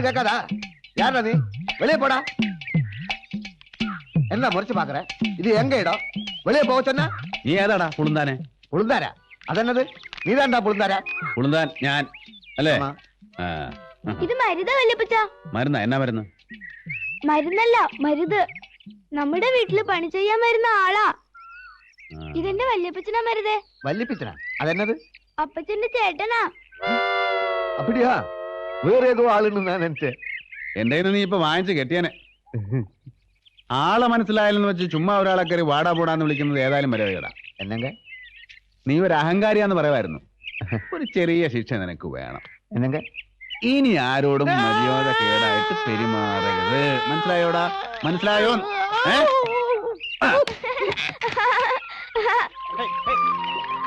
கேட்காதா? யாரா நீ? வெளியே போடா. என்ன முறைச்சு பாக்குற? இது எங்க இடம்? வெளியே போக சொன்னா നീ ഏതാടാ പുളുന്താനെ? പുളുന്താരാ? അതെന്നത്? നീതാണ്ടാ പുളുന്താരാ? പുളുന്താൻ ഞാൻ അല്ലേ? ഇത് മരുതാ വല്യപ്പച്ച. മരുന്നാ? എന്നാ മരുന്ന്? മരുന്നല്ല, മരുത്. നമ്മുടെ വീട്ടില് പണി ചെയ്യാൻ വരുന്ന ആളാ. ഇതെന്റെ വല്യപ്പച്ചനാ മരുതേ. വല്യപ്പച്ചനാ? അതെന്നത്? അപ്പച്ചന്റെ ചേട്ടനാ. അപ്പടിയാ? വേറെ ഏതോ ആളുണ്ട് ഞാൻ എന്റെ. എന്റെ നീ ഇപ്പൊ വാങ്ങിച്ച് കെട്ടിയാനെ. ആളെ മനസ്സിലായാലെന്ന് വെച്ച് ചുമ്മാ ഒരാളെ കയറി വാടാ പോടാന്ന് വിളിക്കുന്നത് ഏതായാലും മര്യാദ. എന്നെങ്ക നീ ഒരു അഹങ്കാരിയാന്ന് പറയുമായിരുന്നു. ഒരു ചെറിയ ശിക്ഷ നിനക്ക് വേണം. എന്നെങ്ക ഇനി ആരോടും മര്യാദ കേടായിട്ട് പെരുമാറരുത്. മനസ്സിലായോടാ? മനസ്സിലായോ?